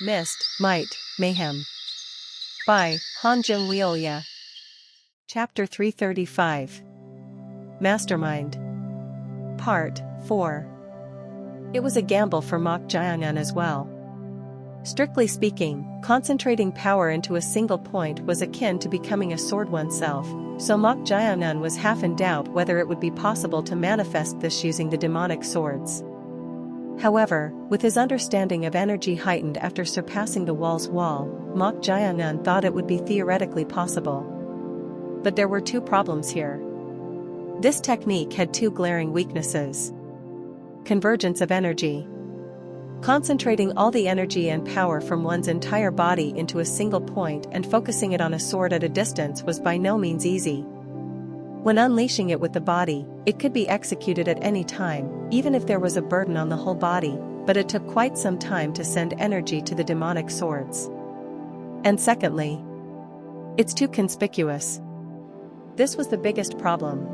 Myst, Might, Mayhem. By Hanjung Liuya. Chapter 335. Mastermind. Part 4. It was a gamble for Mok Jiangan as well. Strictly speaking, concentrating power into a single point was akin to becoming a sword oneself, so Mok Jiangan was half in doubt whether it would be possible to manifest this using the demonic swords. However, with his understanding of energy heightened after surpassing the wall's wall, Mok Jiangan thought it would be theoretically possible. But there were two problems here. This technique had two glaring weaknesses. Convergence of energy. Concentrating all the energy and power from one's entire body into a single point and focusing it on a sword at a distance was by no means easy. When unleashing it with the body, it could be executed at any time, even if there was a burden on the whole body, but it took quite some time to send energy to the demonic swords. And secondly, it's too conspicuous. This was the biggest problem.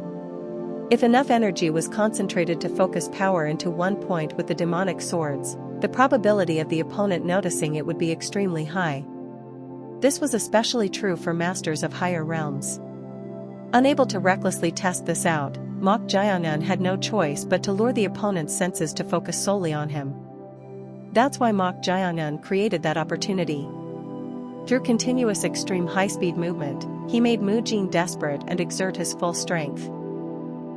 If enough energy was concentrated to focus power into one point with the demonic swords, the probability of the opponent noticing it would be extremely high. This was especially true for masters of higher realms. Unable to recklessly test this out, Mok Jiangan had no choice but to lure the opponent's senses to focus solely on him. That's why Mok Jiangan created that opportunity. Through continuous extreme high-speed movement, he made Mu Jin desperate and exert his full strength.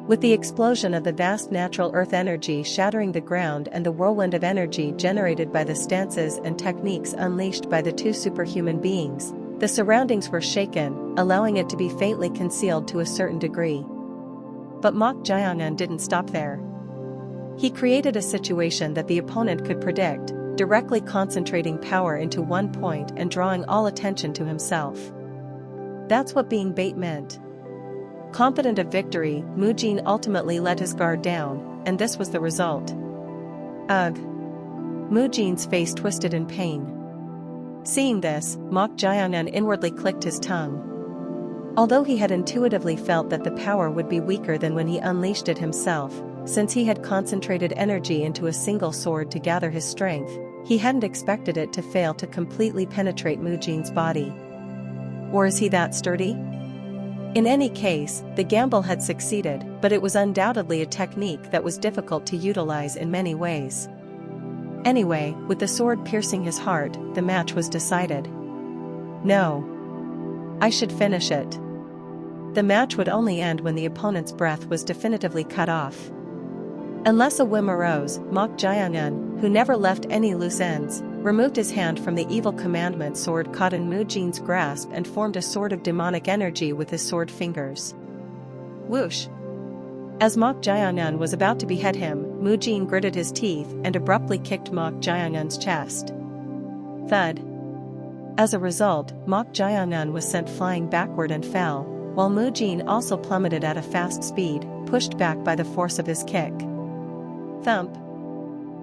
With the explosion of the vast natural earth energy shattering the ground and the whirlwind of energy generated by the stances and techniques unleashed by the two superhuman beings, the surroundings were shaken, allowing it to be faintly concealed to a certain degree. But Mok Jiangan didn't stop there. He created a situation that the opponent could predict, directly concentrating power into one point and drawing all attention to himself. That's what being bait meant. Confident of victory, Mu Jin ultimately let his guard down, and this was the result. Ugh! Mu Jin's face twisted in pain. Seeing this, Mok Jiangan inwardly clicked his tongue. Although he had intuitively felt that the power would be weaker than when he unleashed it himself, since he had concentrated energy into a single sword to gather his strength, he hadn't expected it to fail to completely penetrate Mu Jin's body. Or is he that sturdy? In any case, the gamble had succeeded, but it was undoubtedly a technique that was difficult to utilize in many ways. Anyway, with the sword piercing his heart, the match was decided. No. I should finish it. The match would only end when the opponent's breath was definitively cut off. Unless a whim arose, Mok Jiangan, who never left any loose ends, removed his hand from the evil commandment sword caught in Mu Jin's grasp and formed a sword of demonic energy with his sword fingers. Whoosh! As Mok Jiangan was about to behead him, Mu Jin gritted his teeth and abruptly kicked Mok Jiangan's chest. Thud. As a result, Mok Jiangan was sent flying backward and fell, while Mu Jin also plummeted at a fast speed, pushed back by the force of his kick. Thump.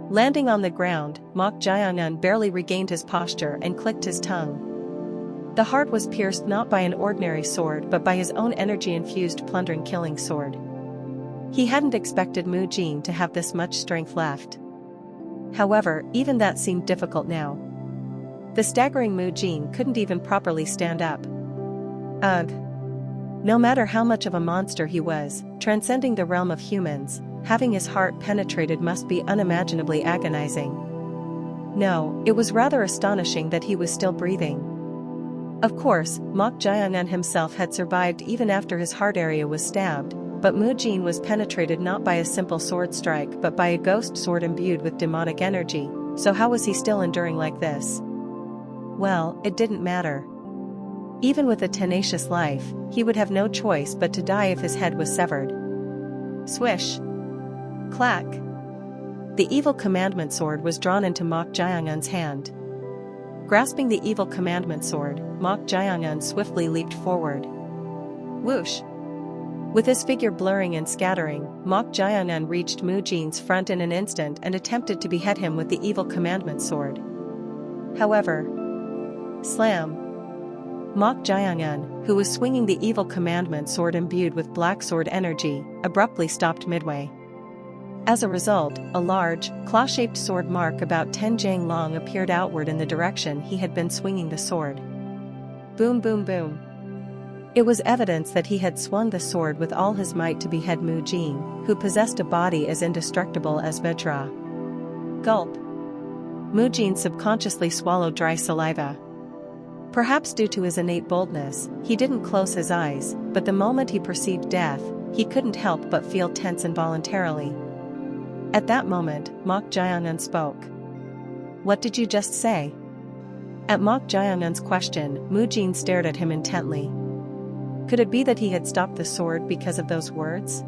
Landing on the ground, Mok Jiangan barely regained his posture and clicked his tongue. The heart was pierced not by an ordinary sword but by his own energy-infused plundering killing sword. He hadn't expected Mu Jin to have this much strength left. However, even that seemed difficult now. The staggering Mu Jin couldn't even properly stand up. Ugh! No matter how much of a monster he was, transcending the realm of humans, having his heart penetrated must be unimaginably agonizing. No, it was rather astonishing that he was still breathing. Of course, Mok Jiangan himself had survived even after his heart area was stabbed, but Mu Jin was penetrated not by a simple sword strike but by a ghost sword imbued with demonic energy, so how was he still enduring like this? Well, it didn't matter. Even with a tenacious life, he would have no choice but to die if his head was severed. Swish! Clack! The evil commandment sword was drawn into Mok Jiangan's hand. Grasping the evil commandment sword, Mok Jiangan swiftly leaped forward. Whoosh! With his figure blurring and scattering, Mok Jiangan reached Mu Jin's front in an instant and attempted to behead him with the evil commandment sword. However, slam! Mok Jiangan, who was swinging the evil commandment sword imbued with black sword energy, abruptly stopped midway. As a result, a large, claw-shaped sword mark about 10 jang long appeared outward in the direction he had been swinging the sword. Boom boom boom. It was evidence that he had swung the sword with all his might to behead Mu Jin, who possessed a body as indestructible as Vajra. Gulp. Mu Jin subconsciously swallowed dry saliva. Perhaps due to his innate boldness, he didn't close his eyes, but the moment he perceived death, he couldn't help but feel tense involuntarily. At that moment, Mok Jiangun spoke. "What did you just say?" At Mok Jiangun's question, Mu Jin stared at him intently. Could it be that he had stopped the sword because of those words?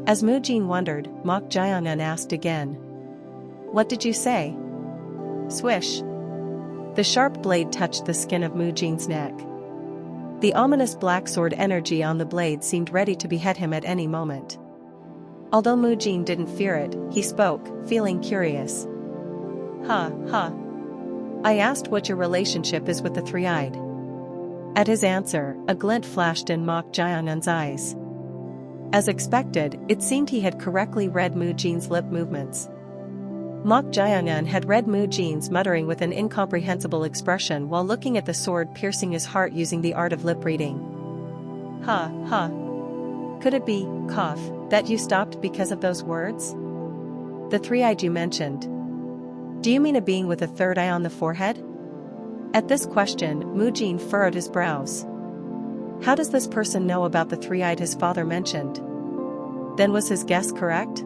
As Mu Jin wondered, Mok Jiangun asked again. "What did you say?" Swish. The sharp blade touched the skin of Mu Jin's neck. The ominous black sword energy on the blade seemed ready to behead him at any moment. Although Mu Jin didn't fear it, he spoke, feeling curious. "Ha, ha. I asked what your relationship is with the three-eyed." At his answer, a glint flashed in Mok Jiangun's eyes. As expected, it seemed he had correctly read Mu Jin's lip movements. Mok Jiangun had read Mu Jin's muttering with an incomprehensible expression while looking at the sword piercing his heart using the art of lip reading. "Ha, ha. Could it be, cough, that you stopped because of those words? The three-eyed you mentioned. Do you mean a being with a third eye on the forehead?" At this question, Mu Jin furrowed his brows. How does this person know about the three-eyed his father mentioned? Then was his guess correct?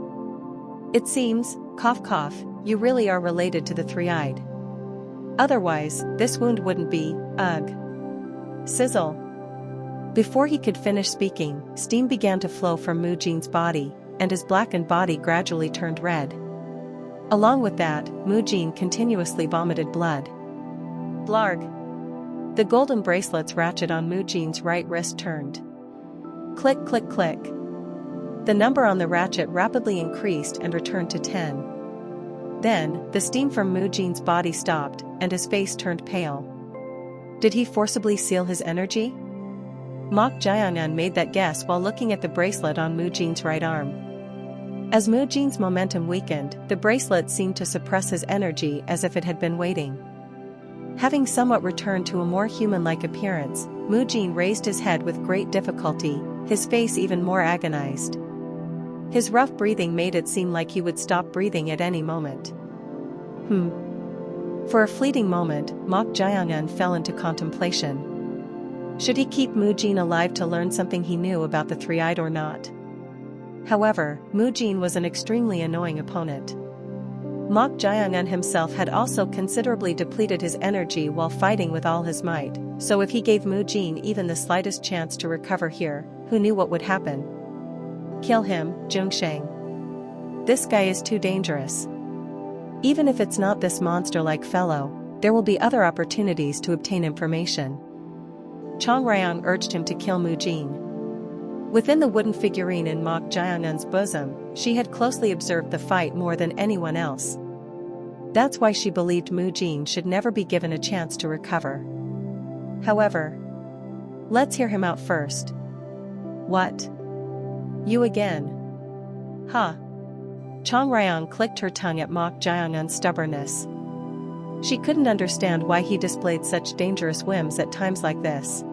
It seems, cough cough, you really are related to the three-eyed. Otherwise, this wound wouldn't be, ugh. Sizzle. Before he could finish speaking, steam began to flow from Mu Jin's body, and his blackened body gradually turned red. Along with that, Mu Jin continuously vomited blood. Blarg. The golden bracelet's ratchet on Mu Jin's right wrist turned. Click click click. The number on the ratchet rapidly increased and returned to 10. Then, the steam from Mu Jin's body stopped, and his face turned pale. Did he forcibly seal his energy? Mok Jiangun made that guess while looking at the bracelet on Mu Jin's right arm. As Mu Jin's momentum weakened, the bracelet seemed to suppress his energy as if it had been waiting. Having somewhat returned to a more human-like appearance, Mu Jin raised his head with great difficulty, his face even more agonized. His rough breathing made it seem like he would stop breathing at any moment. For a fleeting moment, Mok Jiangun fell into contemplation. Should he keep Mu Jin alive to learn something he knew about the three-eyed or not? However, Mu Jin was an extremely annoying opponent. Mok Jiangun himself had also considerably depleted his energy while fighting with all his might, so if he gave Mu Jin even the slightest chance to recover here, who knew what would happen? Kill him, Zhongsheng. This guy is too dangerous. Even if it's not this monster-like fellow, there will be other opportunities to obtain information. Chong Ryong urged him to kill Mu Jin. Within the wooden figurine in Mok Jiangun's bosom, she had closely observed the fight more than anyone else. That's why she believed Mu Jin should never be given a chance to recover. However, let's hear him out first. What? You again? Ha! Chong Ryong clicked her tongue at Mok Jiangun's stubbornness. She couldn't understand why he displayed such dangerous whims at times like this.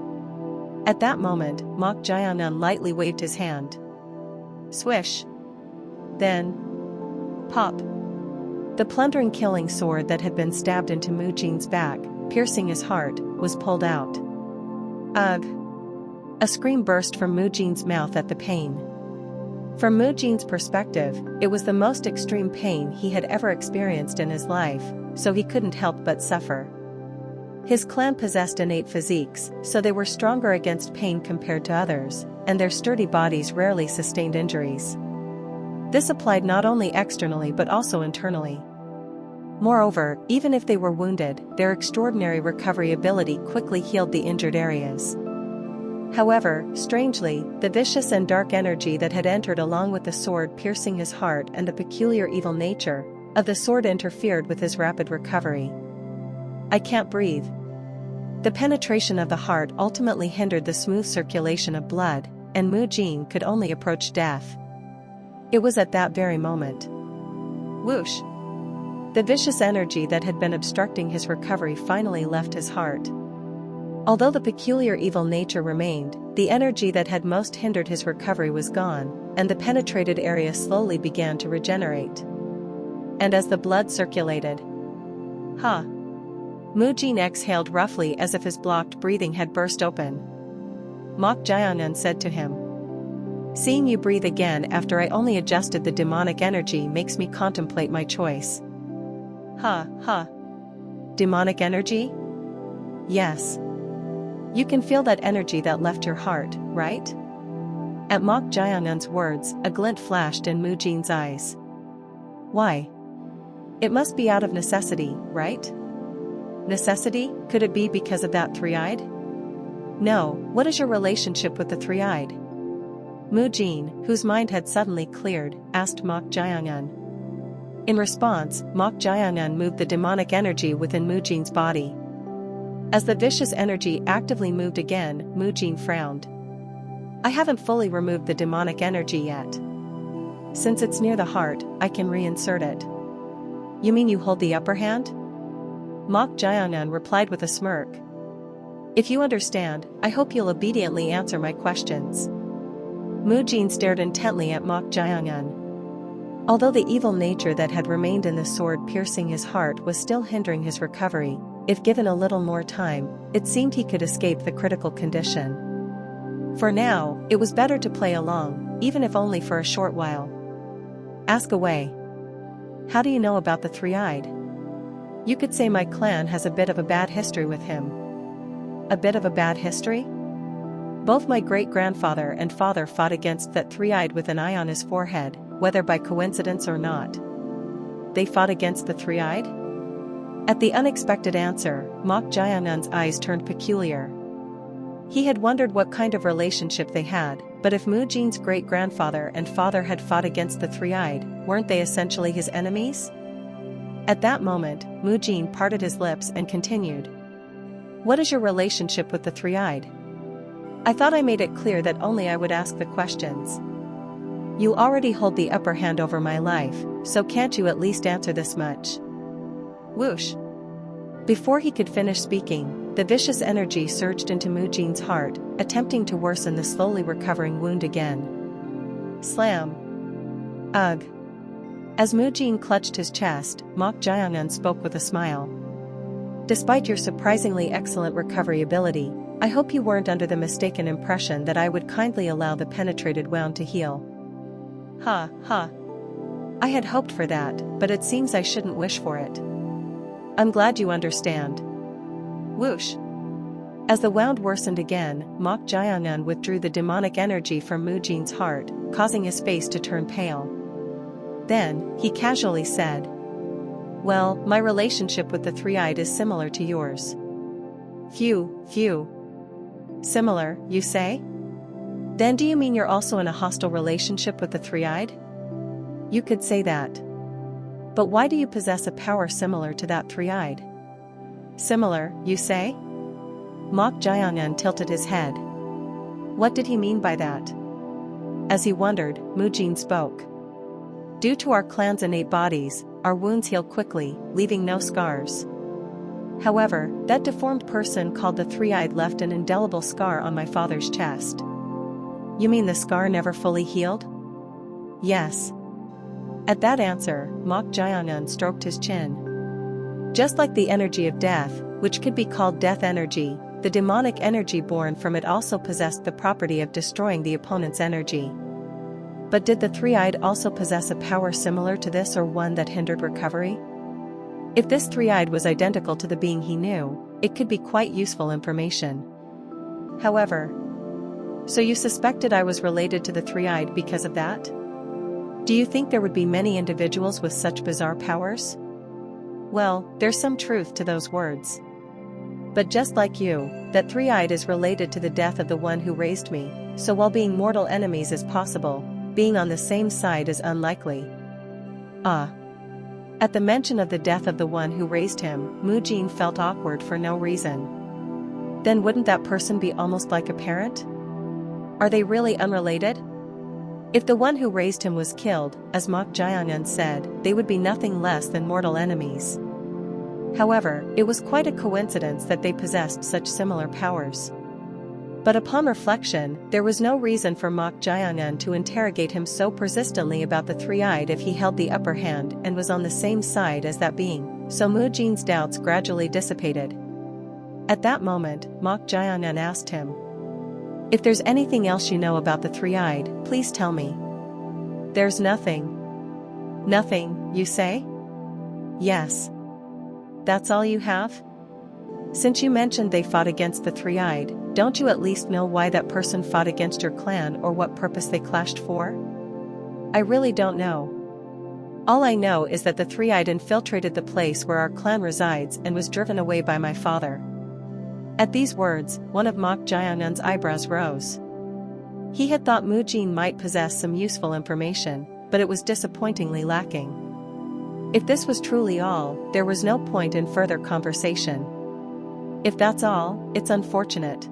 At that moment, Mok Jiangun lightly waved his hand. Swish. Then, pop. The plundering killing sword that had been stabbed into Mu Jin's back, piercing his heart, was pulled out. Ugh! A scream burst from Mu Jin's mouth at the pain. From Mu Jin's perspective, it was the most extreme pain he had ever experienced in his life, so he couldn't help but suffer. His clan possessed innate physiques, so they were stronger against pain compared to others, and their sturdy bodies rarely sustained injuries. This applied not only externally but also internally. Moreover, even if they were wounded, their extraordinary recovery ability quickly healed the injured areas. However, strangely, the vicious and dark energy that had entered along with the sword piercing his heart and the peculiar evil nature of the sword interfered with his rapid recovery. I can't breathe. The penetration of the heart ultimately hindered the smooth circulation of blood, and Mu Jin could only approach death. It was at that very moment. Whoosh! The vicious energy that had been obstructing his recovery finally left his heart. Although the peculiar evil nature remained, the energy that had most hindered his recovery was gone, and the penetrated area slowly began to regenerate. And as the blood circulated, Mujin exhaled roughly as if his blocked breathing had burst open. Mok Jiangan said to him, "Seeing you breathe again after I only adjusted the demonic energy makes me contemplate my choice." Demonic energy? Yes. You can feel that energy that left your heart, right? At Mok Jiangan's words, a glint flashed in Mujin's eyes. Why? It must be out of necessity, right? Necessity? Could it be because of that three-eyed? No, what is your relationship with the three-eyed? Mujin, whose mind had suddenly cleared, asked Mok Jiangan. In response, Mok Jiangan moved the demonic energy within Mujin's body. As the vicious energy actively moved again, Mujin frowned. I haven't fully removed the demonic energy yet. Since it's near the heart, I can reinsert it. You mean you hold the upper hand? Mok Jiangan replied with a smirk. If you understand, I hope you'll obediently answer my questions. Mujin stared intently at Mok Jiangan. Although the evil nature that had remained in the sword piercing his heart was still hindering his recovery, if given a little more time, it seemed he could escape the critical condition. For now, it was better to play along, even if only for a short while. Ask away. How do you know about the three-eyed? You could say my clan has a bit of a bad history with him. A bit of a bad history? Both my great-grandfather and father fought against that three-eyed with an eye on his forehead, whether by coincidence or not. They fought against the three-eyed? At the unexpected answer, Mok Jiangan's eyes turned peculiar. He had wondered what kind of relationship they had, but if Mujin's great-grandfather and father had fought against the three-eyed, weren't they essentially his enemies? At that moment, Mujin parted his lips and continued. What is your relationship with the three-eyed? I thought I made it clear that only I would ask the questions. You already hold the upper hand over my life, so can't you at least answer this much? Whoosh! Before he could finish speaking, the vicious energy surged into Mujin's heart, attempting to worsen the slowly recovering wound again. Slam! Ugh! As Mujin clutched his chest, Mok Jiangan spoke with a smile. Despite your surprisingly excellent recovery ability, I hope you weren't under the mistaken impression that I would kindly allow the penetrated wound to heal. I had hoped for that, but it seems I shouldn't wish for it. I'm glad you understand. Whoosh! As the wound worsened again, Mok Jiangan withdrew the demonic energy from Mujin's heart, causing his face to turn pale. Then, he casually said, Well, my relationship with the three-eyed is similar to yours. Phew. Similar, you say? Then do you mean you're also in a hostile relationship with the three-eyed? You could say that. But why do you possess a power similar to that three-eyed? Similar, you say? Mok Jiangan tilted his head. What did he mean by that? As he wondered, Mujin spoke. Due to our clan's innate bodies, our wounds heal quickly, leaving no scars. However, that deformed person called the three-eyed left an indelible scar on my father's chest. You mean the scar never fully healed? Yes. At that answer, Mok Jiangan stroked his chin. Just like the energy of death, which could be called death energy, the demonic energy born from it also possessed the property of destroying the opponent's energy. But did the three-eyed also possess a power similar to this or one that hindered recovery? If this three-eyed was identical to the being he knew, it could be quite useful information. However, so you suspected I was related to the three-eyed because of that? Do you think there would be many individuals with such bizarre powers? Well, there's some truth to those words. But just like you, that three-eyed is related to the death of the one who raised me, so while being mortal enemies is possible, being on the same side is unlikely. At the mention of the death of the one who raised him, Mujin felt awkward for no reason. Then wouldn't that person be almost like a parent? Are they really unrelated? If the one who raised him was killed, as Mok Jiangyun said, they would be nothing less than mortal enemies. However, it was quite a coincidence that they possessed such similar powers. But upon reflection, there was no reason for Mok Jiangyun to interrogate him so persistently about the three-eyed if he held the upper hand and was on the same side as that being, so Mu Jin's doubts gradually dissipated. At that moment, Mok Jiangyun asked him, "If there's anything else you know about the three-eyed, please tell me." "There's nothing." "Nothing, you say?" "Yes." "That's all you have?" "Since you mentioned they fought against the three-eyed, don't you at least know why that person fought against your clan or what purpose they clashed for?" "I really don't know. All I know is that the three-eyed infiltrated the place where our clan resides and was driven away by my father." At these words, one of Mok Jiangyun's eyebrows rose. He had thought Mu Jin might possess some useful information, but it was disappointingly lacking. If this was truly all, there was no point in further conversation. If that's all, it's unfortunate.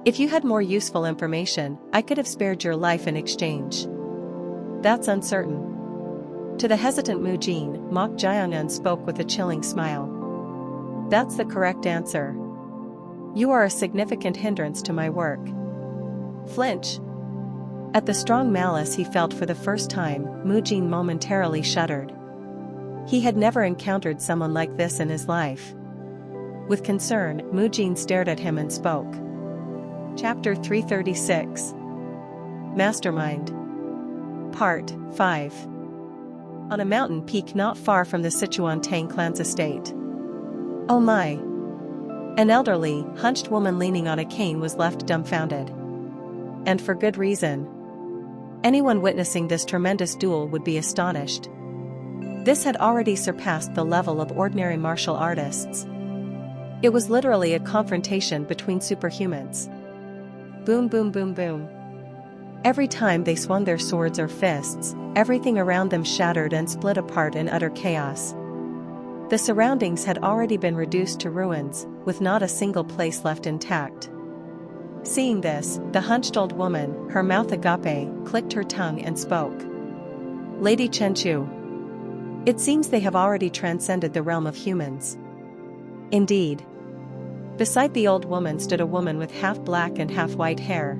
If you had more useful information, I could have spared your life in exchange. That's uncertain. To the hesitant Mu Jin, Mok Jiangyun spoke with a chilling smile. That's the correct answer. You are a significant hindrance to my work. Flinch. At the strong malice he felt for the first time, Mu Jin momentarily shuddered. He had never encountered someone like this in his life. With concern, Mu Jin stared at him and spoke. Chapter 336. Mastermind. Part 5. On a mountain peak not far from the Sichuan Tang clan's estate. Oh my! An elderly, hunched woman leaning on a cane was left dumbfounded. And for good reason. Anyone witnessing this tremendous duel would be astonished. This had already surpassed the level of ordinary martial artists. It was literally a confrontation between superhumans. Boom boom boom boom. Every time they swung their swords or fists, everything around them shattered and split apart in utter chaos. The surroundings had already been reduced to ruins, with not a single place left intact. Seeing this, the hunched old woman, her mouth agape, clicked her tongue and spoke. Lady Chenchu. It seems they have already transcended the realm of humans. Indeed. Beside the old woman stood a woman with half black and half white hair.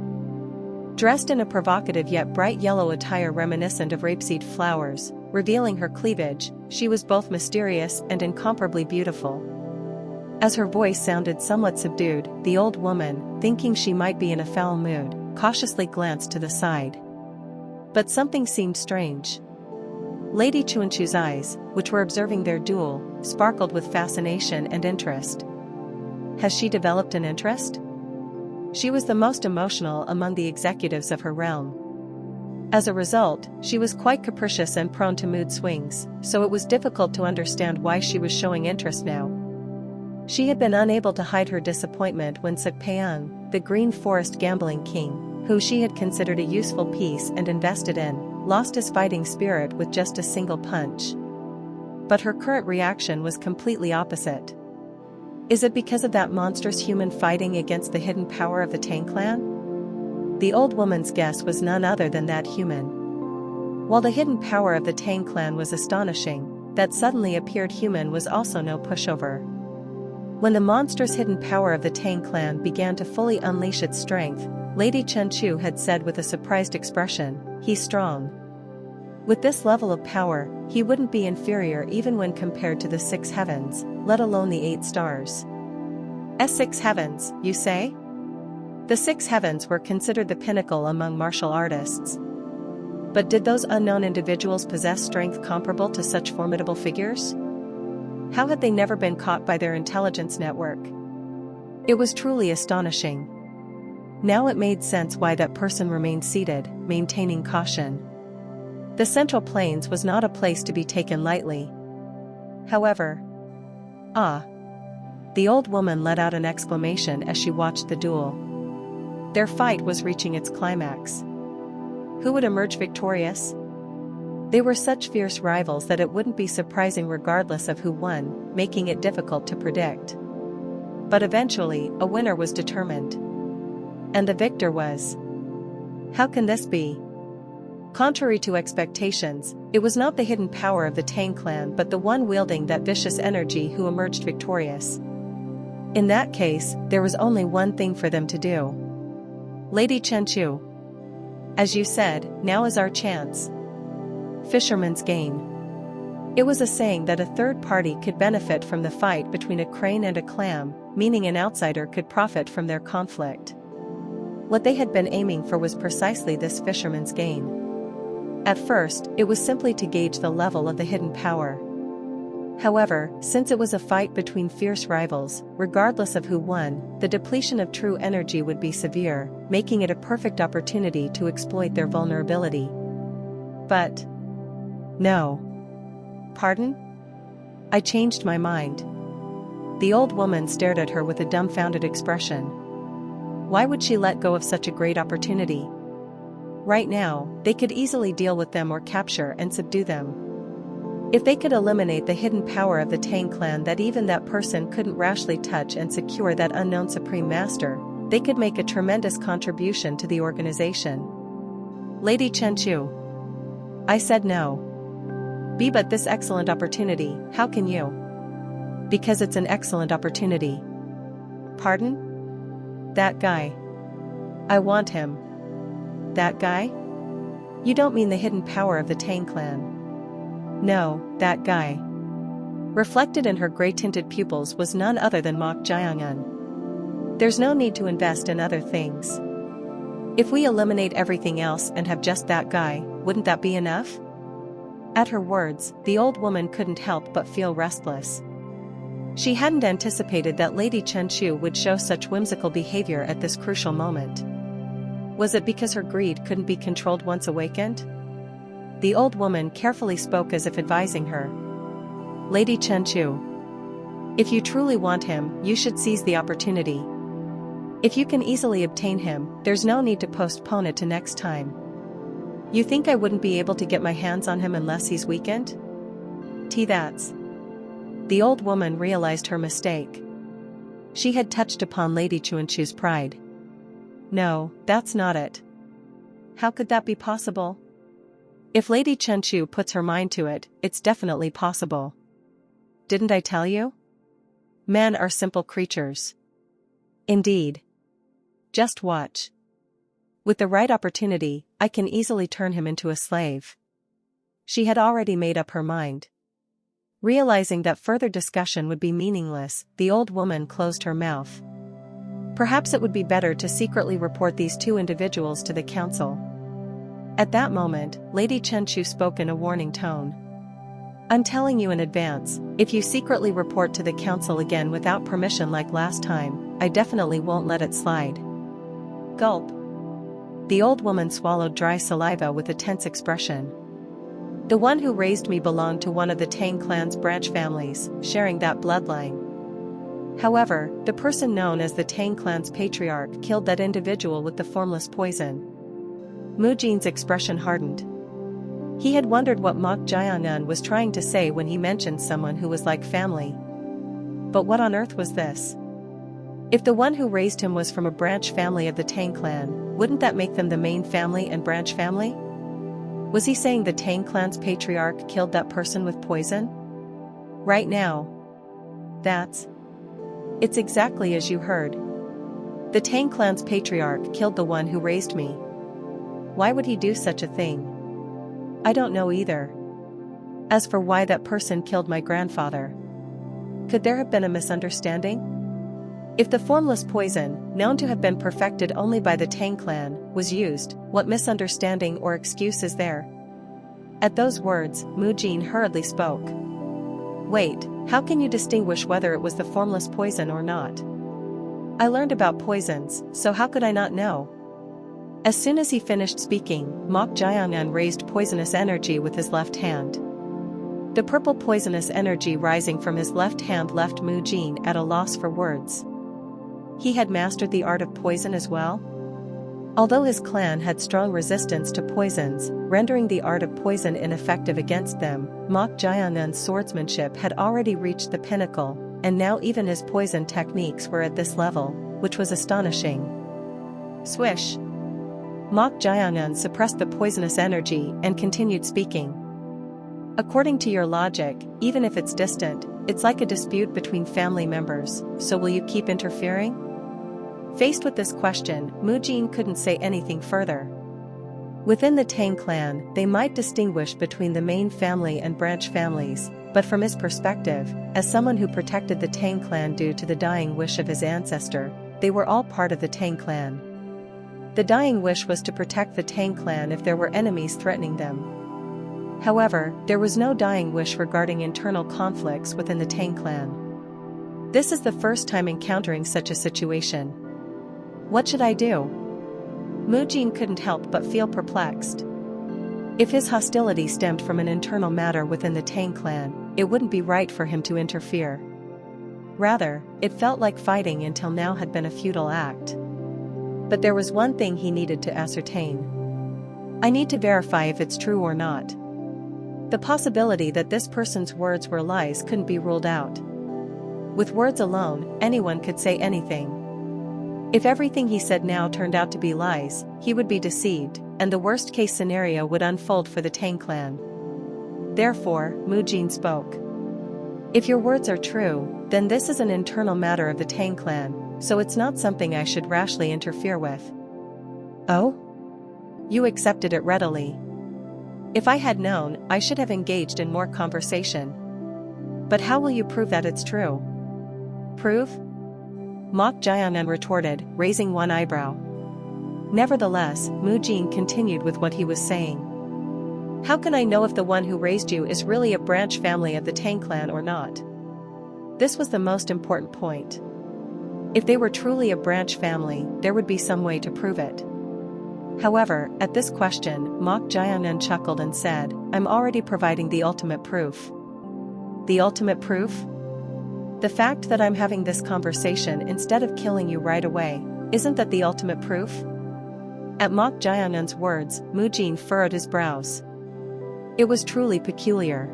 Dressed in a provocative yet bright yellow attire reminiscent of rapeseed flowers, revealing her cleavage, she was both mysterious and incomparably beautiful. As her voice sounded somewhat subdued, the old woman, thinking she might be in a foul mood, cautiously glanced to the side. But something seemed strange. Lady Chuanchu's eyes, which were observing their duel, sparkled with fascination and interest. Has she developed an interest? She was the most emotional among the executives of her realm. As a result, she was quite capricious and prone to mood swings, so it was difficult to understand why she was showing interest now. She had been unable to hide her disappointment when Sukpeung, the Green Forest gambling king, who she had considered a useful piece and invested in, lost his fighting spirit with just a single punch. But her current reaction was completely opposite. Is it because of that monstrous human fighting against the hidden power of the Tang clan? The old woman's guess was none other than that human. While the hidden power of the Tang clan was astonishing, that suddenly appeared human was also no pushover. When the monstrous hidden power of the Tang clan began to fully unleash its strength, Lady Chenchu had said with a surprised expression, "He's strong." With this level of power, he wouldn't be inferior even when compared to the 6 heavens, let alone the 8 stars. "6 heavens, you say?" The 6 heavens were considered the pinnacle among martial artists. But did those unknown individuals possess strength comparable to such formidable figures? How had they never been caught by their intelligence network? It was truly astonishing. Now it made sense why that person remained seated, maintaining caution. The Central Plains was not a place to be taken lightly. However, the old woman let out an exclamation as she watched the duel. Their fight was reaching its climax. Who would emerge victorious? They were such fierce rivals that it wouldn't be surprising regardless of who won, making it difficult to predict. But eventually, a winner was determined. And the victor was. How can this be? Contrary to expectations, it was not the hidden power of the Tang clan but the one wielding that vicious energy who emerged victorious. In that case, there was only one thing for them to do. Lady Chenchu. As you said, now is our chance. Fisherman's gain. It was a saying that a third party could benefit from the fight between a crane and a clam, meaning an outsider could profit from their conflict. What they had been aiming for was precisely this fisherman's gain. At first, it was simply to gauge the level of the hidden power. However, since it was a fight between fierce rivals, regardless of who won, the depletion of true energy would be severe, making it a perfect opportunity to exploit their vulnerability. But no. Pardon? I changed my mind. The old woman stared at her with a dumbfounded expression. Why would she let go of such a great opportunity? Right now, they could easily deal with them or capture and subdue them. If they could eliminate the hidden power of the Tang clan that even that person couldn't rashly touch and secure that unknown supreme master, they could make a tremendous contribution to the organization. Lady Chenchu. I said no. But this excellent opportunity, how can you? Because it's an excellent opportunity. Pardon? That guy. I want him. That guy? You don't mean the hidden power of the Tang clan. No, that guy. Reflected in her gray-tinted pupils was none other than Mok Jiangun. There's no need to invest in other things. If we eliminate everything else and have just that guy, wouldn't that be enough? At her words, the old woman couldn't help but feel restless. She hadn't anticipated that Lady Chenchu would show such whimsical behavior at this crucial moment. Was it because her greed couldn't be controlled once awakened? The old woman carefully spoke as if advising her. Lady Chenchu. If you truly want him, you should seize the opportunity. If you can easily obtain him, there's no need to postpone it to next time. You think I wouldn't be able to get my hands on him unless he's weakened? That's. The old woman realized her mistake. She had touched upon Lady Chenchu's pride. No, that's not it. How could that be possible? If Lady Chenchu puts her mind to it, it's definitely possible. Didn't I tell you? Men are simple creatures. Indeed. Just watch. With the right opportunity, I can easily turn him into a slave. She had already made up her mind. Realizing that further discussion would be meaningless, the old woman closed her mouth. Perhaps it would be better to secretly report these two individuals to the council. At that moment, Lady Chenchu spoke in a warning tone. I'm telling you in advance, if you secretly report to the council again without permission like last time, I definitely won't let it slide. Gulp. The old woman swallowed dry saliva with a tense expression. The one who raised me belonged to one of the Tang clan's branch families, sharing that bloodline. However, the person known as the Tang clan's patriarch killed that individual with the formless poison. Mujin's expression hardened. He had wondered what Mok Jiangun was trying to say when he mentioned someone who was like family. But what on earth was this? If the one who raised him was from a branch family of the Tang clan, wouldn't that make them the main family and branch family? Was he saying the Tang clan's patriarch killed that person with poison? Right now. It's exactly as you heard. The Tang clan's patriarch killed the one who raised me. Why would he do such a thing? I don't know either. As for why that person killed my grandfather, could there have been a misunderstanding? If the formless poison, known to have been perfected only by the Tang clan, was used, what misunderstanding or excuse is there? At those words, Mujin hurriedly spoke. Wait, how can you distinguish whether it was the formless poison or not? I learned about poisons, so how could I not know? As soon as he finished speaking, Mok Jiangun raised poisonous energy with his left hand. The purple poisonous energy rising from his left hand left Mujin at a loss for words. He had mastered the art of poison as well? Although his clan had strong resistance to poisons, rendering the art of poison ineffective against them, Mok Jiangun's swordsmanship had already reached the pinnacle, and now even his poison techniques were at this level, which was astonishing. Swish! Mok Jiangnan suppressed the poisonous energy and continued speaking. According to your logic, even if it's distant, it's like a dispute between family members, so will you keep interfering? Faced with this question, Mujin couldn't say anything further. Within the Tang clan, they might distinguish between the main family and branch families, but from his perspective, as someone who protected the Tang clan due to the dying wish of his ancestor, they were all part of the Tang clan. The dying wish was to protect the Tang clan if there were enemies threatening them. However, there was no dying wish regarding internal conflicts within the Tang clan. This is the first time encountering such a situation. What should I do? Mujin couldn't help but feel perplexed. If his hostility stemmed from an internal matter within the Tang clan, it wouldn't be right for him to interfere. Rather, it felt like fighting until now had been a futile act. But there was one thing he needed to ascertain. I need to verify if it's true or not. The possibility that this person's words were lies couldn't be ruled out. With words alone, anyone could say anything. If everything he said now turned out to be lies, he would be deceived, and the worst-case scenario would unfold for the Tang clan. Therefore, Mujin spoke. If your words are true, then this is an internal matter of the Tang clan, so it's not something I should rashly interfere with. Oh? You accepted it readily. If I had known, I should have engaged in more conversation. But how will you prove that it's true? Prove? Mok Jiangnan retorted, raising one eyebrow. Nevertheless, Mujin continued with what he was saying. How can I know if the one who raised you is really a branch family of the Tang clan or not? This was the most important point. If they were truly a branch family, there would be some way to prove it. However, at this question, Mok Jiangnan chuckled and said, I'm already providing the ultimate proof. The ultimate proof? The fact that I'm having this conversation instead of killing you right away, isn't that the ultimate proof? At Mok Jiangnan's words, Mujin furrowed his brows. It was truly peculiar.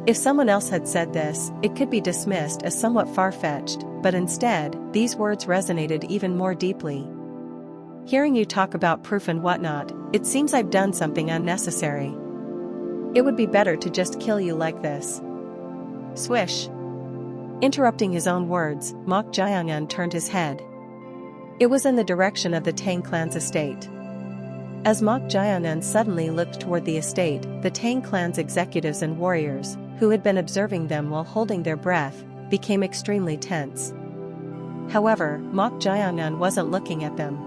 If someone else had said this, it could be dismissed as somewhat far-fetched, but instead, these words resonated even more deeply. Hearing you talk about proof and whatnot, it seems I've done something unnecessary. It would be better to just kill you like this. Swish. Interrupting his own words, Mok Jiangnan turned his head. It was in the direction of the Tang clan's estate. As Mok Jiangnan suddenly looked toward the estate, the Tang clan's executives and warriors, who had been observing them while holding their breath, became extremely tense. However, Mok Jiangnan wasn't looking at them.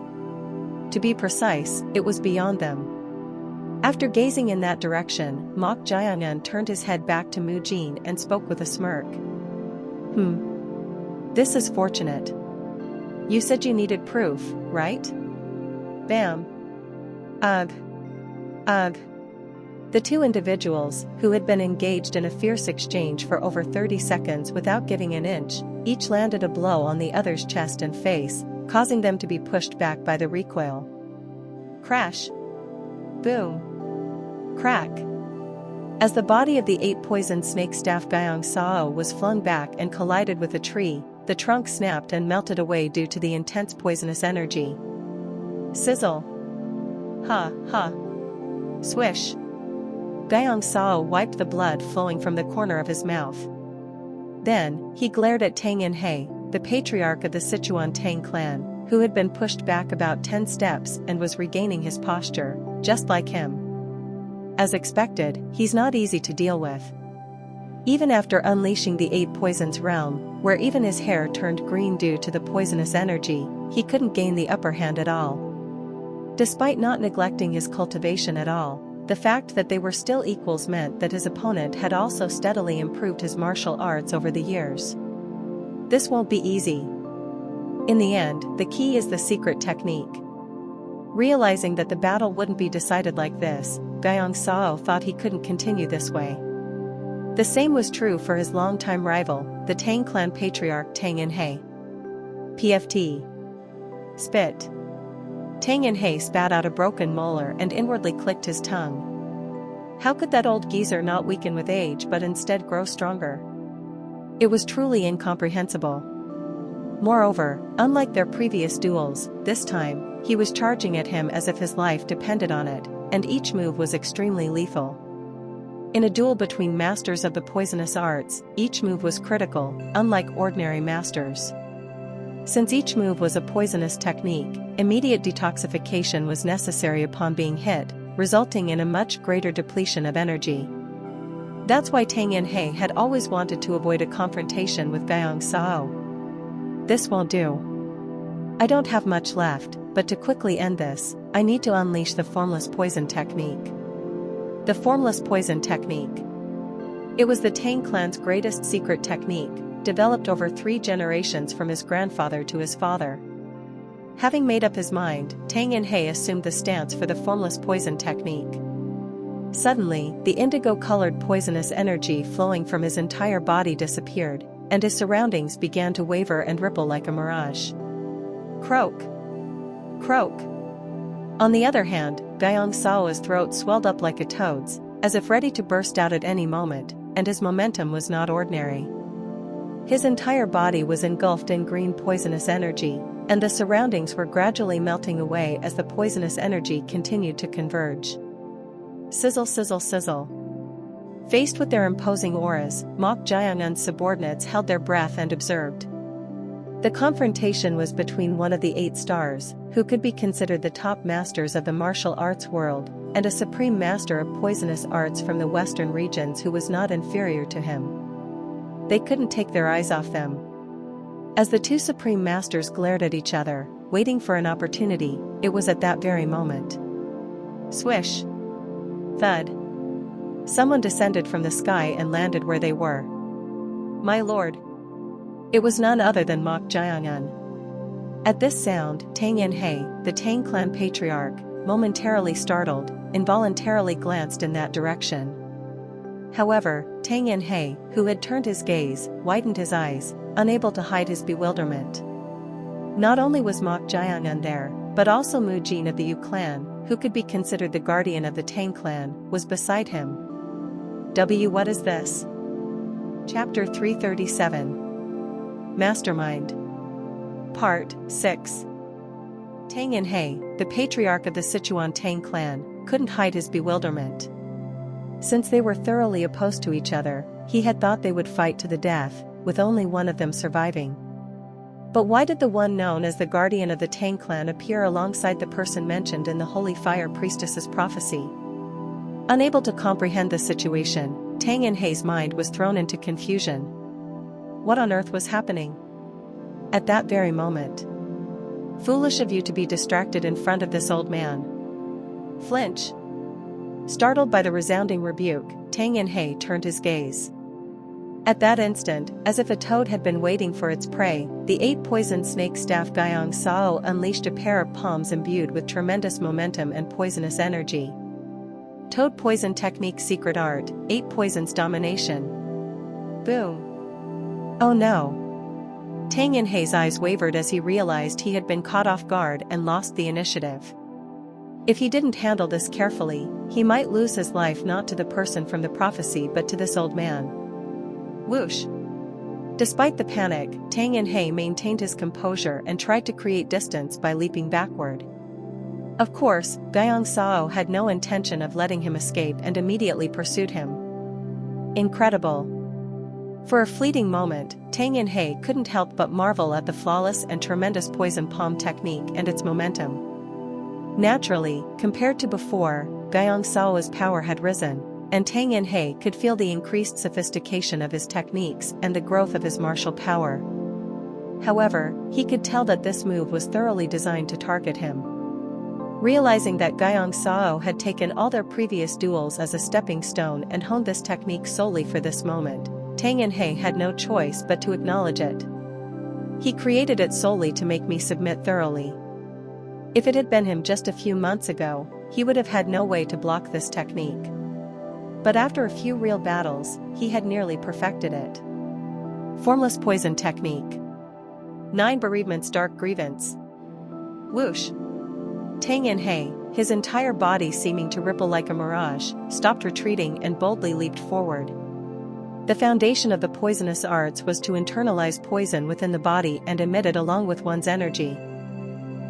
To be precise, it was beyond them. After gazing in that direction, Mok Jiangnan turned his head back to Mujin and spoke with a smirk. This is fortunate. You said you needed proof, right? Bam. Ugh. Ugh. The two individuals, who had been engaged in a fierce exchange for over 30 seconds without giving an inch, each landed a blow on the other's chest and face, causing them to be pushed back by the recoil. Crash. Boom. Crack. As the body of the 8-poisoned snake staff Guyong Sao was flung back and collided with a tree, the trunk snapped and melted away due to the intense poisonous energy. Sizzle. Ha, ha. Swish. Guyong Sao wiped the blood flowing from the corner of his mouth. Then, he glared at Tang In-hei, the patriarch of the Sichuan Tang clan, who had been pushed back about 10 steps and was regaining his posture, just like him. As expected, he's not easy to deal with. Even after unleashing the 8 poisons realm, where even his hair turned green due to the poisonous energy, he couldn't gain the upper hand at all. Despite not neglecting his cultivation at all, the fact that they were still equals meant that his opponent had also steadily improved his martial arts over the years. This won't be easy. In the end, the key is the secret technique. Realizing that the battle wouldn't be decided like this, Guyong Sao thought he couldn't continue this way. The same was true for his longtime rival, the Tang clan patriarch Tang In-hei. PFT. Spit. Tang In-hei spat out a broken molar and inwardly clicked his tongue. How could that old geezer not weaken with age but instead grow stronger? It was truly incomprehensible. Moreover, unlike their previous duels, this time, He was charging at him as if his life depended on it, and each move was extremely lethal. In a duel between masters of the poisonous arts, each move was critical, unlike ordinary masters. Since each move was a poisonous technique, immediate detoxification was necessary upon being hit, resulting in a much greater depletion of energy. That's why Tang Yanhei had always wanted to avoid a confrontation with Guyong Sao. This won't do. I don't have much left, but to quickly end this, I need to unleash the formless poison technique. The formless poison technique. It was the Tang clan's greatest secret technique, developed over 3 generations from his grandfather to his father. Having made up his mind, Tang Yanhei assumed the stance for the formless poison technique. Suddenly, the indigo-colored poisonous energy flowing from his entire body disappeared, and his surroundings began to waver and ripple like a mirage. Croak! Croak! On the other hand, Guyong Sao's throat swelled up like a toad's, as if ready to burst out at any moment, and his momentum was not ordinary. His entire body was engulfed in green poisonous energy, and the surroundings were gradually melting away as the poisonous energy continued to converge. Sizzle, sizzle, sizzle. Faced with their imposing auras, Mok Jiangun's subordinates held their breath and observed. The confrontation was between one of the 8 stars, who could be considered the top masters of the martial arts world, and a supreme master of poisonous arts from the western regions who was not inferior to him. They couldn't take their eyes off them. As the 2 supreme masters glared at each other, waiting for an opportunity, it was at that very moment. Swish! Thud! Someone descended from the sky and landed where they were. My lord! It was none other than Mok Jiangun. At this sound, Tang Yanhei, the Tang clan patriarch, momentarily startled, involuntarily glanced in that direction. However, Tang Yanhei, who had turned his gaze, widened his eyes, unable to hide his bewilderment. Not only was Mok Jiangun there, but also Mu Jin of the Yu clan, who could be considered the guardian of the Tang clan, was beside him. What is this? Chapter 337. Mastermind. Part 6. Tang Yanhei, the patriarch of the Sichuan Tang clan, couldn't hide his bewilderment. Since they were thoroughly opposed to each other, he had thought they would fight to the death, with only one of them surviving. But why did the one known as the guardian of the Tang clan appear alongside the person mentioned in the Holy Fire Priestess's prophecy? Unable to comprehend the situation, Tang Yanhei's mind was thrown into confusion. What on earth was happening? At that very moment. Foolish of you to be distracted in front of this old man. Flinch. Startled by the resounding rebuke, Tang Yanhei turned his gaze. At that instant, as if a toad had been waiting for its prey, the 8-poisoned snake staff Guyong Sao unleashed a pair of palms imbued with tremendous momentum and poisonous energy. Toad Poison Technique Secret Art, 8 Poisons Domination. Boom. Oh no. Tang Yanhei's eyes wavered as he realized he had been caught off guard and lost the initiative. If he didn't handle this carefully, he might lose his life not to the person from the prophecy but to this old man. Whoosh! Despite the panic, Tang Yanhei maintained his composure and tried to create distance by leaping backward. Of course, Guyong Sao had no intention of letting him escape and immediately pursued him. Incredible! For a fleeting moment, Tang Yanhei couldn't help but marvel at the flawless and tremendous poison palm technique and its momentum. Naturally, compared to before, Guyong Sao's power had risen, and Tang Yanhei could feel the increased sophistication of his techniques and the growth of his martial power. However, he could tell that this move was thoroughly designed to target him. Realizing that Guyong Sao had taken all their previous duels as a stepping stone and honed this technique solely for this moment, Tang Yanhei had no choice but to acknowledge it. He created it solely to make me submit thoroughly. If it had been him just a few months ago, he would have had no way to block this technique. But after a few real battles, he had nearly perfected it. Formless Poison Technique. 9 Bereavements Dark Grievance. Whoosh! Tang Yanhei, his entire body seeming to ripple like a mirage, stopped retreating and boldly leaped forward. The foundation of the poisonous arts was to internalize poison within the body and emit it along with one's energy.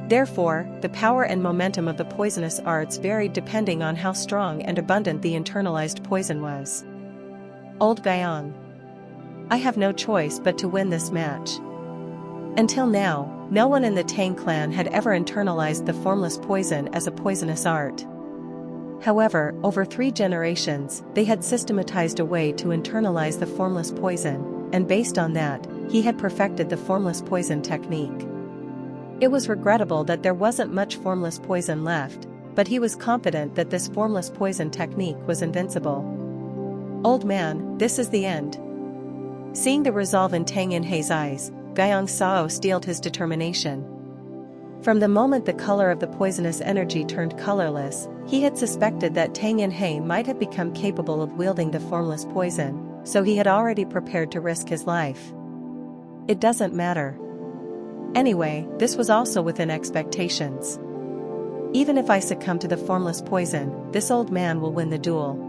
Therefore, the power and momentum of the poisonous arts varied depending on how strong and abundant the internalized poison was. Old Guyang. I have no choice but to win this match. Until now, no one in the Tang clan had ever internalized the formless poison as a poisonous art. However, over 3 generations, they had systematized a way to internalize the formless poison, and based on that, he had perfected the formless poison technique. It was regrettable that there wasn't much formless poison left, but he was confident that this formless poison technique was invincible. Old man, this is the end. Seeing the resolve in Tang Yinhei's eyes, Guyang Sao steeled his determination. From the moment the color of the poisonous energy turned colorless, he had suspected that Tang Yinhei might have become capable of wielding the formless poison, so he had already prepared to risk his life. It doesn't matter. Anyway, this was also within expectations. Even if I succumb to the formless poison, this old man will win the duel.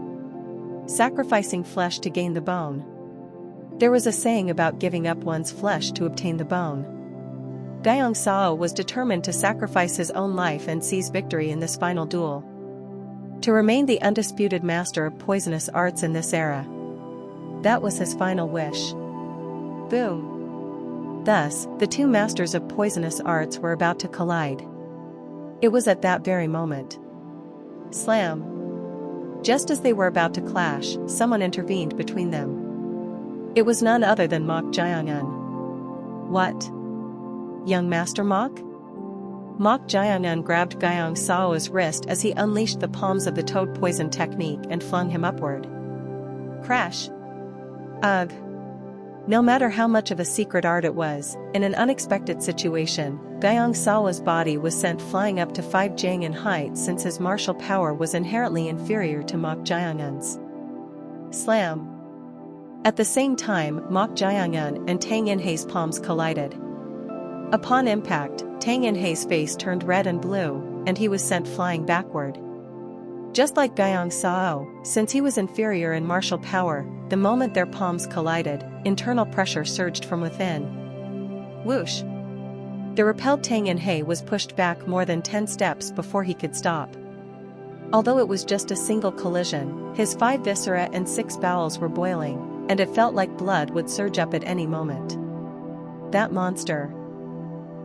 Sacrificing flesh to gain the bone. There was a saying about giving up one's flesh to obtain the bone. Guyang Sao was determined to sacrifice his own life and seize victory in this final duel. To remain the undisputed master of poisonous arts in this era. That was his final wish. Boom. Thus, the 2 masters of poisonous arts were about to collide. It was at that very moment. Slam. Just as they were about to clash, someone intervened between them. It was none other than Mok Jiangan. What? Young Master Mok? Mok Jiangan grabbed Guyang Sao's wrist as he unleashed the palms of the toad poison technique and flung him upward. Crash. Ugh. No matter how much of a secret art it was, in an unexpected situation, Guyang Sao's body was sent flying up to 5 jang in height since his martial power was inherently inferior to Mok Jiangan's. Slam. At the same time, Mok Jiangan and Tang Yinhei's palms collided. Upon impact, Tang Yinhei's face turned red and blue, and he was sent flying backward. Just like Guyang Sao, since he was inferior in martial power, the moment their palms collided, internal pressure surged from within. Whoosh! The repelled Tang Yinhei was pushed back more than 10 steps before he could stop. Although it was just a single collision, his 5 viscera and 6 bowels were boiling, and it felt like blood would surge up at any moment. That monster.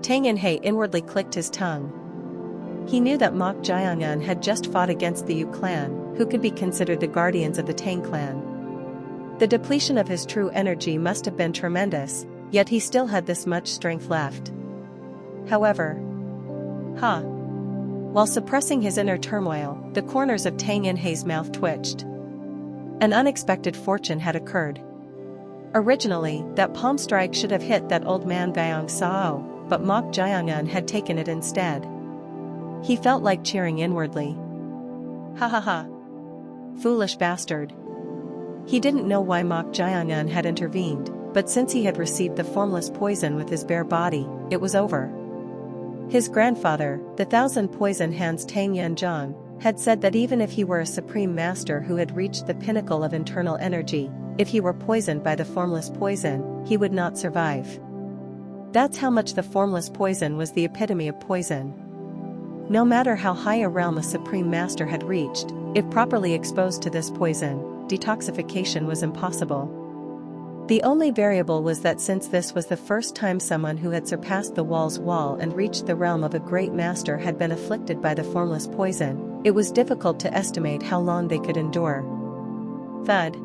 Tang Yinhei inwardly clicked his tongue. He knew that Mok Jiangan had just fought against the Yu clan, who could be considered the guardians of the Tang clan. The depletion of his true energy must have been tremendous, yet he still had this much strength left. However, while suppressing his inner turmoil, the corners of Tang Yinhei's mouth twitched. An unexpected fortune had occurred. Originally, that palm strike should have hit that old man Guyang Sao, but Mok Jiangan had taken it instead. He felt like cheering inwardly. Ha ha ha. Foolish bastard. He didn't know why Mok Jiangan had intervened, but since he had received the formless poison with his bare body, it was over. His grandfather, the 1,000 poison hands Tang Yanzhang, had said that even if he were a supreme master who had reached the pinnacle of internal energy, if he were poisoned by the formless poison, he would not survive. That's how much the formless poison was the epitome of poison. No matter how high a realm a supreme master had reached, if properly exposed to this poison, detoxification was impossible. The only variable was that since this was the first time someone who had surpassed the wall's wall and reached the realm of a great master had been afflicted by the formless poison, it was difficult to estimate how long they could endure. Thud.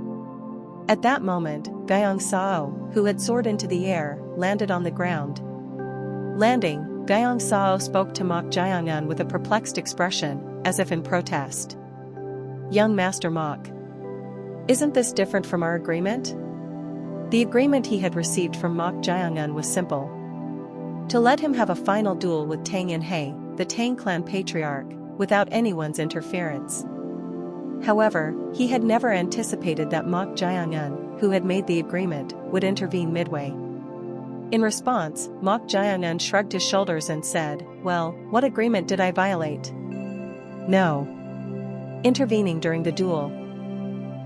At that moment, Guyang Sao, who had soared into the air, landed on the ground. Landing, Guyang Sao spoke to Mok Jiangan with a perplexed expression, as if in protest. Young Master Mok. Isn't this different from our agreement? The agreement he had received from Mok Jiangan was simple. To let him have a final duel with Tang Yinhei, the Tang clan patriarch, without anyone's interference. However, he had never anticipated that Mok Jiangan, who had made the agreement, would intervene midway. In response, Mok Jiangan shrugged his shoulders and said, "Well, what agreement did I violate?" "No. Intervening during the duel.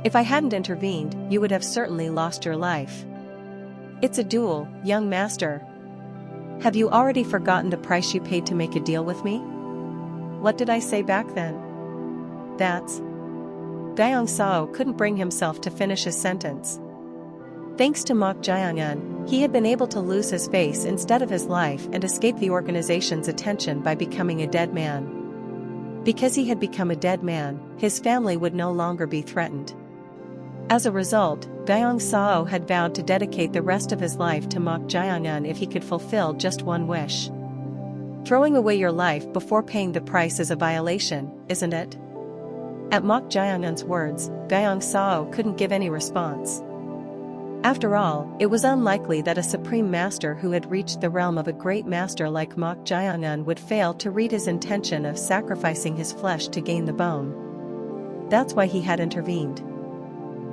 If I hadn't intervened, you would have certainly lost your life. It's a duel, young master." Have you already forgotten the price you paid to make a deal with me? What did I say back then? That's... Gyeong Sao couldn't bring himself to finish his sentence. Thanks to Mok Jae-eun, he had been able to lose his face instead of his life and escape the organization's attention by becoming a dead man. Because he had become a dead man, his family would no longer be threatened. As a result, Gyeong Sao had vowed to dedicate the rest of his life to Mok Jae-eun if he could fulfill just one wish. Throwing away your life before paying the price is a violation, isn't it? At Mok Jae-eun's words, Gyeong Sao couldn't give any response. After all, it was unlikely that a supreme master who had reached the realm of a great master like Mok Jae-eun would fail to read his intention of sacrificing his flesh to gain the bone. That's why he had intervened.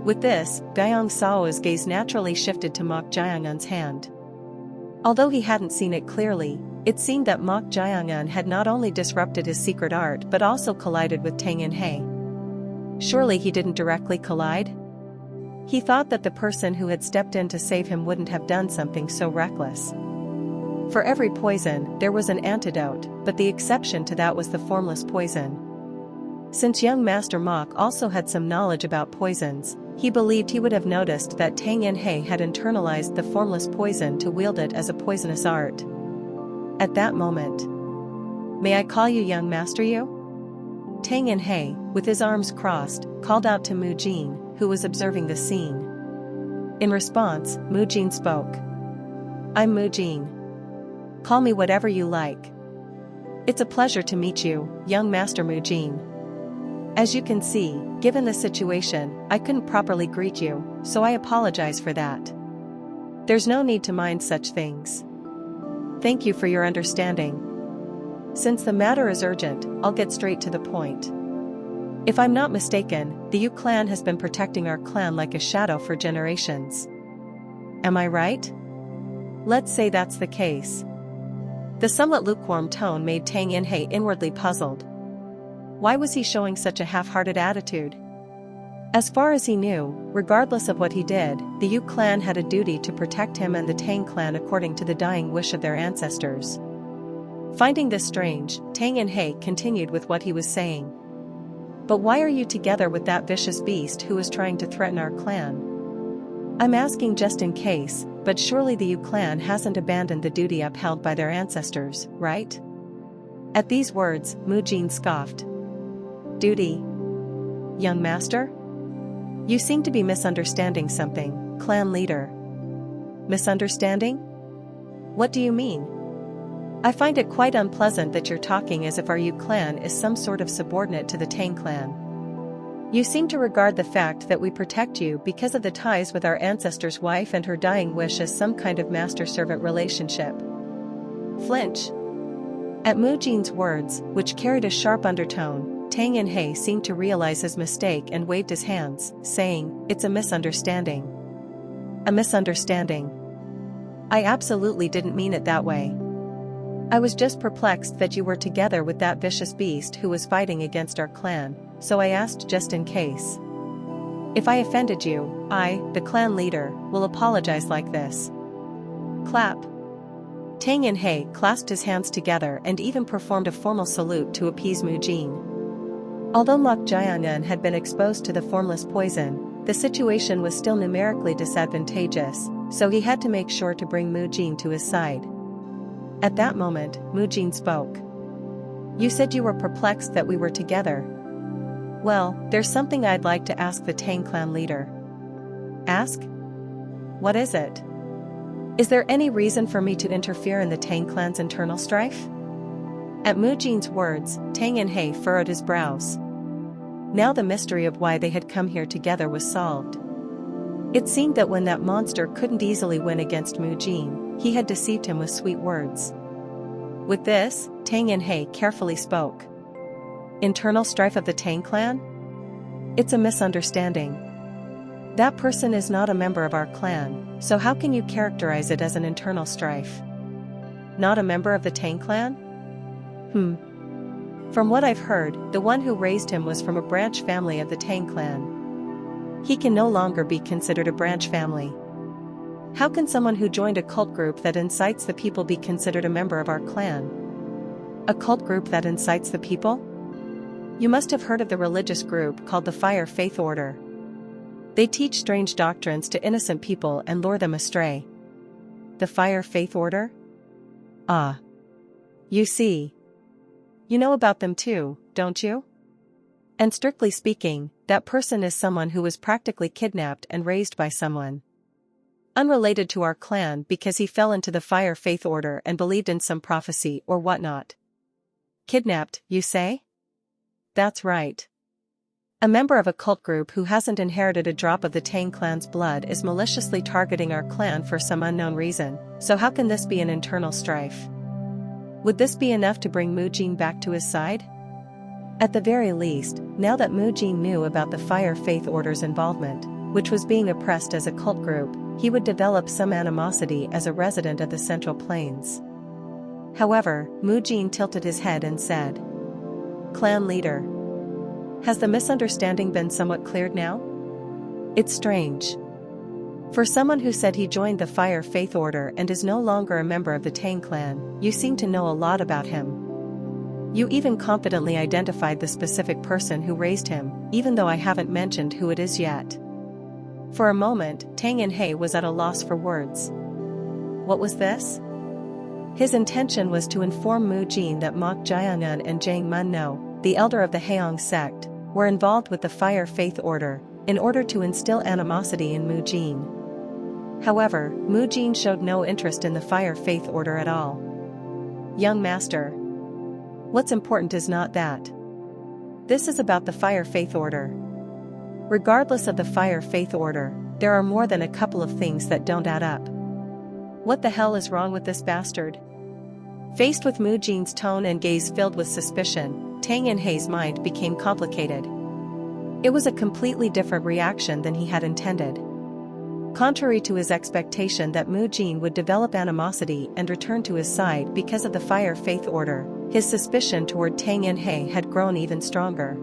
With this, Gyeong Sao's gaze naturally shifted to Mok Jae-eun's hand. Although he hadn't seen it clearly, it seemed that Mok Jae-eun had not only disrupted his secret art but also collided with Tang In-hae. Surely he didn't directly collide? He thought that the person who had stepped in to save him wouldn't have done something so reckless. For every poison, there was an antidote, but the exception to that was the formless poison. Since young Master Mok also had some knowledge about poisons, he believed he would have noticed that Tang In-hae had internalized the formless poison to wield it as a poisonous art. At that moment, "May I call you young master you?" Tang In-hae, with his arms crossed, called out to Mu Jin, who was observing the scene. In response, Mu Jin spoke. "I'm Mu Jin. Call me whatever you like. It's a pleasure to meet you, young Master Mu Jin. As you can see, given the situation, I couldn't properly greet you, so I apologize for that. There's no need to mind such things. Thank you for your understanding. Since the matter is urgent, I'll get straight to the point. If I'm not mistaken, the Yu clan has been protecting our clan like a shadow for generations. Am I right? Let's say that's the case." The somewhat lukewarm tone made Tang In-hae inwardly puzzled. Why was he showing such a half-hearted attitude? As far as he knew, regardless of what he did, the Yu clan had a duty to protect him and the Tang clan according to the dying wish of their ancestors. Finding this strange, Tang In-hae continued with what he was saying. "But why are you together with that vicious beast who is trying to threaten our clan? I'm asking just in case, but surely the Yu clan hasn't abandoned the duty upheld by their ancestors, right?" At these words, Mu Jin scoffed. "Duty? Young master? You seem to be misunderstanding something, clan leader." Misunderstanding? What do you mean? I find it quite unpleasant that you're talking as if our Yu clan is some sort of subordinate to the Tang clan. You seem to regard the fact that we protect you because of the ties with our ancestor's wife and her dying wish as some kind of master-servant relationship. Flinch. At Mu Jin's words, which carried a sharp undertone, Tang In-hae seemed to realize his mistake and waved his hands, saying, "It's a misunderstanding." A misunderstanding. I absolutely didn't mean it that way. I was just perplexed that you were together with that vicious beast who was fighting against our clan, so I asked just in case. If I offended you, I, the clan leader, will apologize like this. Clap. Tang In-hae clasped his hands together and even performed a formal salute to appease Mu Jin. Although Mok Jae-eun had been exposed to the formless poison, the situation was still numerically disadvantageous, so he had to make sure to bring Mu Jin to his side. At that moment, Mu Jin spoke. "You said you were perplexed that we were together. Well, there's something I'd like to ask the Tang clan leader." Ask? What is it? Is there any reason for me to interfere in the Tang clan's internal strife? At Mu Jin's words, Tang In-hae furrowed his brows. Now the mystery of why they had come here together was solved. It seemed that when that monster couldn't easily win against Mu Jin, he had deceived him with sweet words. With this, Tang In-hae carefully spoke. Internal strife of the Tang clan? It's a misunderstanding. That person is not a member of our clan, so how can you characterize it as an internal strife? Not a member of the Tang clan? From what I've heard, the one who raised him was from a branch family of the Tang clan. He can no longer be considered a branch family. How can someone who joined a cult group that incites the people be considered a member of our clan? A cult group that incites the people? You must have heard of the religious group called the Fire Faith Order. They teach strange doctrines to innocent people and lure them astray. The Fire Faith Order? Ah. You see. You know about them too, don't you? And strictly speaking, that person is someone who was practically kidnapped and raised by someone unrelated to our clan because he fell into the Fire Faith Order and believed in some prophecy or whatnot. Kidnapped, you say? That's right. A member of a cult group who hasn't inherited a drop of the Tang clan's blood is maliciously targeting our clan for some unknown reason, so how can this be an internal strife? Would this be enough to bring Mujin back to his side? At the very least, now that Mujin knew about the Fire Faith Order's involvement, which was being oppressed as a cult group, he would develop some animosity as a resident of the Central Plains. However, Mujin tilted his head and said, "Clan leader. Has the misunderstanding been somewhat cleared now? It's strange. For someone who said he joined the Fire Faith Order and is no longer a member of the Tang clan, you seem to know a lot about him. You even confidently identified the specific person who raised him, even though I haven't mentioned who it is yet." For a moment, Tang Inhe was at a loss for words. What was this? His intention was to inform Mujin that Mok Jiangan and Jiang Munno, the elder of the Heong sect, were involved with the Fire Faith Order, in order to instill animosity in Mujin. However, Mujin showed no interest in the Fire Faith Order at all. Young master. What's important is not that. This is about the Fire Faith Order. Regardless of the Fire Faith Order, there are more than a couple of things that don't add up. What the hell is wrong with this bastard? Faced with Mujin's tone and gaze filled with suspicion, Tang Inhe's mind became complicated. It was a completely different reaction than he had intended. Contrary to his expectation that Mujin would develop animosity and return to his side because of the Fire Faith Order, his suspicion toward Tang Inhe had grown even stronger.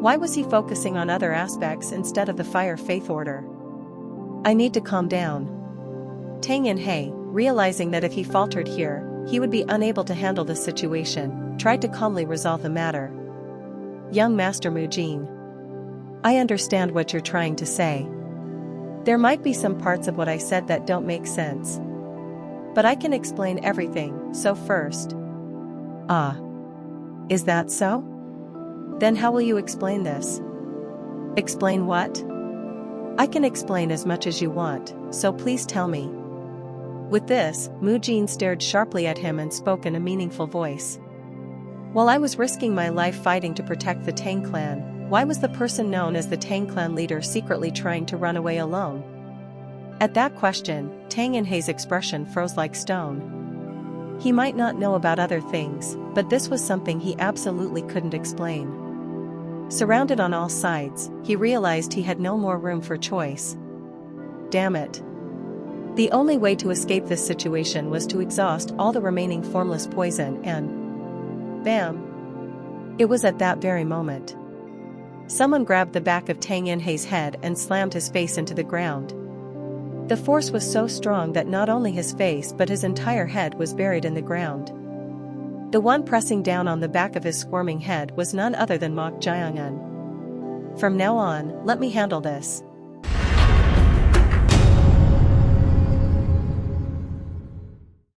Why was he focusing on other aspects instead of the Fire Faith Order? I need to calm down. Tang Inhe, realizing that if he faltered here, he would be unable to handle the situation, tried to calmly resolve the matter. Young Master Mujin. I understand what you're trying to say. There might be some parts of what I said that don't make sense. But I can explain everything, so first. Ah. Is that so? Then how will you explain this? Explain what? I can explain as much as you want, so please tell me. With this, Mujin stared sharply at him and spoke in a meaningful voice. While I was risking my life fighting to protect the Tang clan, why was the person known as the Tang clan leader secretly trying to run away alone? At that question, Tang Inhe's expression froze like stone. He might not know about other things, but this was something he absolutely couldn't explain. Surrounded on all sides, he realized he had no more room for choice. Damn it. The only way to escape this situation was to exhaust all the remaining formless poison and... bam! It was at that very moment. Someone grabbed the back of Tang Inhe's head and slammed his face into the ground. The force was so strong that not only his face but his entire head was buried in the ground. The one pressing down on the back of his squirming head was none other than Mok Jiangan. From now on, let me handle this.